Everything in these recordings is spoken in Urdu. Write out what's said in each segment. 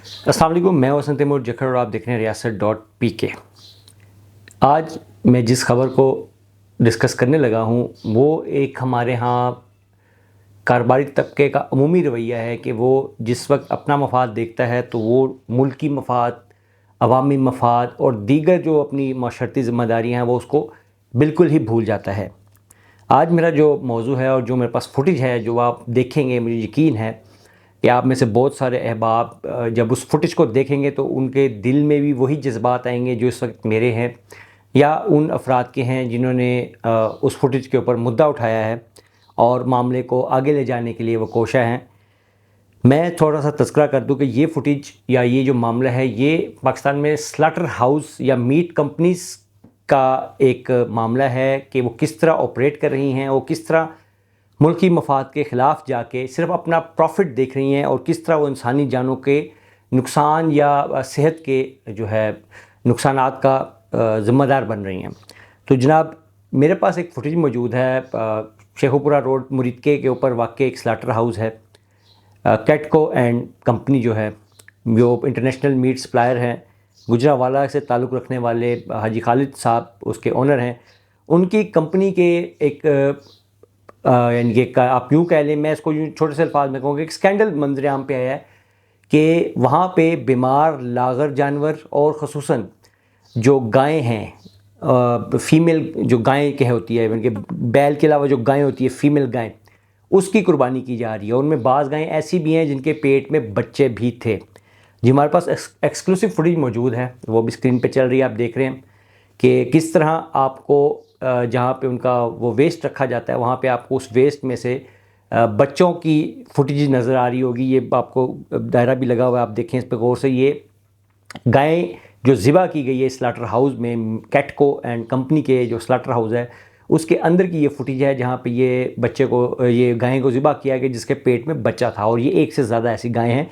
السلام علیکم، میں وسنت تیمور جکھڑ اور آپ دیکھ رہے ہیں ریاست.pk۔ آج میں جس خبر کو ڈسکس کرنے لگا ہوں وہ ایک ہمارے ہاں کاروباری طبقے کا عمومی رویہ ہے کہ وہ جس وقت اپنا مفاد دیکھتا ہے تو وہ ملکی مفاد، عوامی مفاد اور دیگر جو اپنی معاشرتی ذمہ داریاں ہیں وہ اس کو بالکل ہی بھول جاتا ہے۔ آج میرا جو موضوع ہے اور جو میرے پاس فوٹیج ہے جو آپ دیکھیں گے، مجھے یقین ہے کہ آپ میں سے بہت سارے احباب جب اس فوٹیج کو دیکھیں گے تو ان کے دل میں بھی وہی جذبات آئیں گے جو اس وقت میرے ہیں یا ان افراد کے ہیں جنہوں نے اس فوٹیج کے اوپر مدعا اٹھایا ہے اور معاملے کو آگے لے جانے کے لیے وہ کوشاں ہیں۔ میں تھوڑا سا تذکرہ کر دوں کہ یہ فوٹیج یا یہ جو معاملہ ہے یہ پاکستان میں سلاٹر ہاؤس یا میٹ کمپنیز کا ایک معاملہ ہے کہ وہ کس طرح آپریٹ کر رہی ہیں، وہ کس طرح ملکی مفاد کے خلاف جا کے صرف اپنا پروفٹ دیکھ رہی ہیں اور کس طرح وہ انسانی جانوں کے نقصان یا صحت کے جو ہے نقصانات کا ذمہ دار بن رہی ہیں۔ تو جناب میرے پاس ایک فوٹیج موجود ہے، شیخوپورہ روڈ مریدکے کے اوپر واقع ایک سلاٹر ہاؤس ہے، کیٹکو اینڈ کمپنی جو ہے، جو انٹرنیشنل میٹ سپلائر ہیں، گجرانوالہ سے تعلق رکھنے والے حاجی خالد صاحب اس کے اونر ہیں۔ ان کی کمپنی کے ایک یعنی کہ آپ یوں کہہ لیں، میں اس کو یوں چھوٹے سے الفاظ میں کہوں کہ ایک سکینڈل منظر عام پہ آیا ہے کہ وہاں پہ بیمار لاغر جانور اور خصوصاً جو گائیں ہیں، فیمیل جو گائیں کہ ہوتی ہے، یعنی کہ بیل کے علاوہ جو گائیں ہوتی ہے فیمیل گائیں، اس کی قربانی کی جا رہی ہے۔ ان میں بعض گائیں ایسی بھی ہیں جن کے پیٹ میں بچے بھی تھے۔ جی ہمارے پاس ایکسکلوسیو فوٹیج موجود ہے، وہ بھی اسکرین پہ چل رہی ہے، آپ دیکھ رہے ہیں کہ کس طرح آپ کو جہاں پہ ان کا وہ ویسٹ رکھا جاتا ہے وہاں پہ آپ کو اس ویسٹ میں سے بچوں کی فوٹیج نظر آ رہی ہوگی۔ یہ آپ کو دائرہ بھی لگا ہوا ہے، آپ دیکھیں اس پہ غور سے۔ یہ گائیں جو ذبح کی گئی ہے سلاٹر ہاؤس میں، کیٹکو اینڈ کمپنی کے جو سلاٹر ہاؤس ہے اس کے اندر کی یہ فوٹیج ہے جہاں پہ یہ بچے کو، یہ گائیں کو ذبح کیا گیا جس کے پیٹ میں بچہ تھا، اور یہ ایک سے زیادہ ایسی گائیں ہیں۔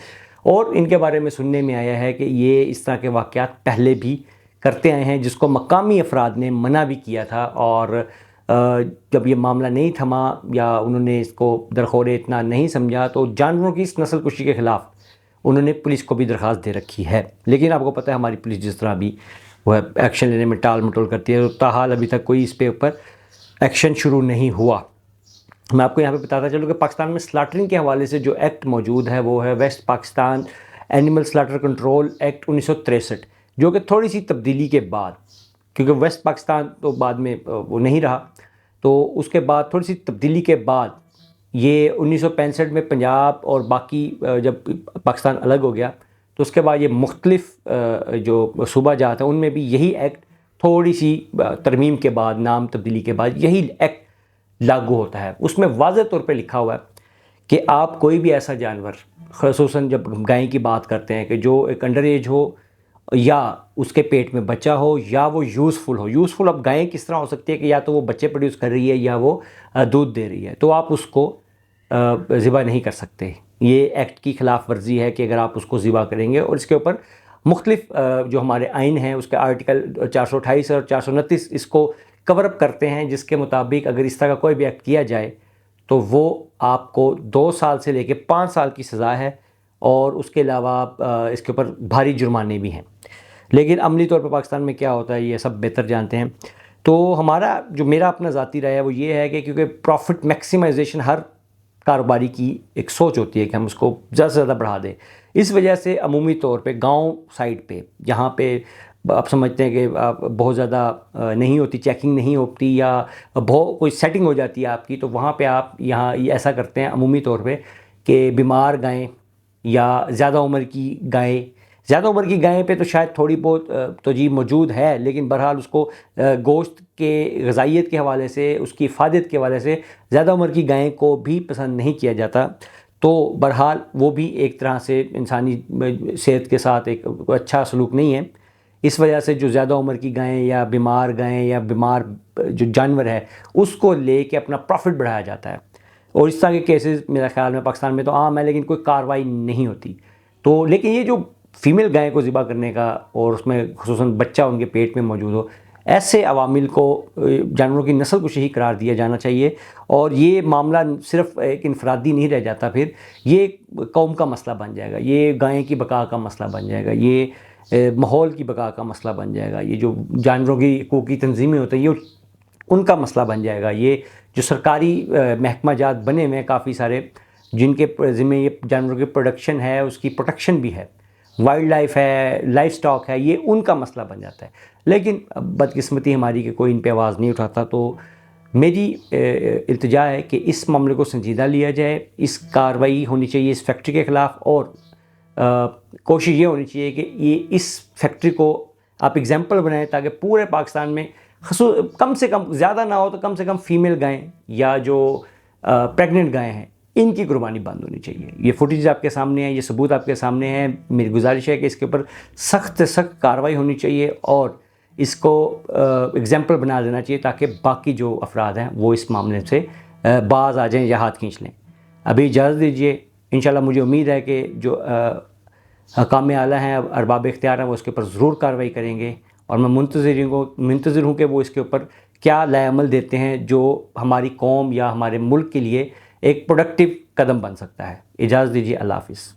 اور ان کے بارے میں سننے میں آیا ہے کہ یہ اس طرح کے واقعات پہلے بھی کرتے آئے ہیں جس کو مقامی افراد نے منع بھی کیا تھا، اور جب یہ معاملہ نہیں تھما یا انہوں نے اس کو درخور اتنا نہیں سمجھا تو جانوروں کی اس نسل کشی کے خلاف انہوں نے پولیس کو بھی درخواست دے رکھی ہے۔ لیکن آپ کو پتہ ہے ہماری پولیس جس طرح بھی وہ ایکشن لینے میں ٹال مٹول کرتی ہے، تاحال ابھی تک کوئی اس پہ اوپر ایکشن شروع نہیں ہوا۔ میں آپ کو یہاں پہ بتاتا چلوں کہ پاکستان میں سلاٹرنگ کے حوالے سے جو ایکٹ موجود ہے وہ ہے West Pakistan animal slaughter control act 1963، جو کہ تھوڑی سی تبدیلی کے بعد، کیونکہ ویسٹ پاکستان تو بعد میں وہ نہیں رہا، تو اس کے بعد تھوڑی سی تبدیلی کے بعد یہ 1965 میں پنجاب اور باقی جب پاکستان الگ ہو گیا تو اس کے بعد یہ مختلف جو صوبہ جات ہیں ان میں بھی یہی ایکٹ تھوڑی سی ترمیم کے بعد، نام تبدیلی کے بعد یہی ایکٹ لاگو ہوتا ہے۔ اس میں واضح طور پہ لکھا ہوا ہے کہ آپ کوئی بھی ایسا جانور، خصوصاً جب گائیں کی بات کرتے ہیں، کہ جو ایک انڈر ایج ہو یا اس کے پیٹ میں بچہ ہو یا وہ یوزفل ہو۔ یوزفل اب گائیں کس طرح ہو سکتی ہے کہ یا تو وہ بچے پروڈیوس کر رہی ہے یا وہ دودھ دے رہی ہے، تو آپ اس کو ذبح نہیں کر سکتے۔ یہ ایکٹ کی خلاف ورزی ہے کہ اگر آپ اس کو ذبح کریں گے، اور اس کے اوپر مختلف جو ہمارے آئین ہیں اس کے آرٹیکل 428 اور 429 اس کو کور اپ کرتے ہیں، جس کے مطابق اگر اس طرح کا کوئی بھی ایکٹ کیا جائے تو وہ آپ کو 2 سال سے لے کے 5 سال کی سزا ہے، اور اس کے علاوہ اس کے اوپر بھاری جرمانے بھی ہیں۔ لیکن عملی طور پہ پاکستان میں کیا ہوتا ہے یہ سب بہتر جانتے ہیں۔ تو میرا اپنا ذاتی رائے ہے وہ یہ ہے کہ کیونکہ پروفٹ میکسیمائزیشن ہر کاروباری کی ایک سوچ ہوتی ہے کہ ہم اس کو زیادہ سے زیادہ بڑھا دیں، اس وجہ سے عمومی طور پہ گاؤں سائڈ پہ جہاں پہ آپ سمجھتے ہیں کہ بہت زیادہ نہیں ہوتی، چیکنگ نہیں ہوتی یا بہت کوئی سیٹنگ ہو جاتی ہے آپ کی، تو وہاں پہ آپ یہاں ایسا کرتے ہیں عمومی طور پہ کہ بیمار گائیں یا زیادہ عمر کی گائیں پہ تو شاید تھوڑی بہت توجیہ موجود ہے، لیکن بہرحال اس کو گوشت کے غذائیت کے حوالے سے، اس کی افادیت کے حوالے سے زیادہ عمر کی گائیں کو بھی پسند نہیں کیا جاتا۔ تو بہرحال وہ بھی ایک طرح سے انسانی صحت کے ساتھ ایک اچھا سلوک نہیں ہے۔ اس وجہ سے جو زیادہ عمر کی گائیں یا بیمار گائیں یا بیمار جو جانور ہے اس کو لے کے اپنا پروفٹ بڑھایا جاتا ہے، اور اس طرح کے کیسز میرا خیال میں پاکستان میں تو عام ہے، لیکن کوئی کارروائی نہیں ہوتی۔ تو لیکن یہ جو فیمیل گائیں کو ذبح کرنے کا اور اس میں خصوصاً بچہ ان کے پیٹ میں موجود ہو، ایسے عوامل کو جانوروں کی نسل کشی قرار دیا جانا چاہیے، اور یہ معاملہ صرف ایک انفرادی نہیں رہ جاتا، پھر یہ قوم کا مسئلہ بن جائے گا، یہ گائیں کی بقا کا مسئلہ بن جائے گا، یہ ماحول کی بقا کا مسئلہ بن جائے گا، یہ جو جانوروں کی حقوقی تنظیمیں ہوتی ہیں یہ ان کا مسئلہ بن جائے گا، یہ جو سرکاری محکمہ جات بنے ہوئے ہیں کافی سارے جن کے ذمہ یہ جانوروں کی پروڈکشن ہے، اس کی پروٹیکشن بھی ہے، وائلڈ لائف ہے، لائف سٹاک ہے، یہ ان کا مسئلہ بن جاتا ہے۔ لیکن بدقسمتی ہماری کہ کوئی ان پہ آواز نہیں اٹھاتا، تو میری التجا ہے کہ اس معاملے کو سنجیدہ لیا جائے، اس کارروائی ہونی چاہیے اس فیکٹری کے خلاف، اور کوشش یہ ہونی چاہیے کہ یہ اس فیکٹری کو آپ اگزامپل بنائیں تاکہ پورے پاکستان میں کم سے کم، زیادہ نہ ہو تو کم سے کم فیمیل گائیں یا جو پریگننٹ گائیں ہیں ان کی قربانی بند ہونی چاہیے۔ یہ فوٹیج آپ کے سامنے ہیں، یہ ثبوت آپ کے سامنے ہیں، میری گزارش ہے کہ اس کے اوپر سخت سے سخت کارروائی ہونی چاہیے اور اس کو اگزامپل بنا دینا چاہیے تاکہ باقی جو افراد ہیں وہ اس معاملے سے باز آ جائیں یا ہاتھ کھینچ لیں۔ ابھی اجازت دیجیے، انشاءاللہ مجھے امید ہے کہ جو حکام اعلیٰ ہیں، ارباب اختیار ہیں، وہ اس کے اوپر ضرور کارروائی کریں گے، اور میں منتظر ہوں کہ وہ اس کے اوپر کیا لائے عمل دیتے ہیں جو ہماری قوم یا ہمارے ملک کے لیے ایک پروڈکٹیو قدم بن سکتا ہے۔ اجازت دیجیے، اللہ حافظ۔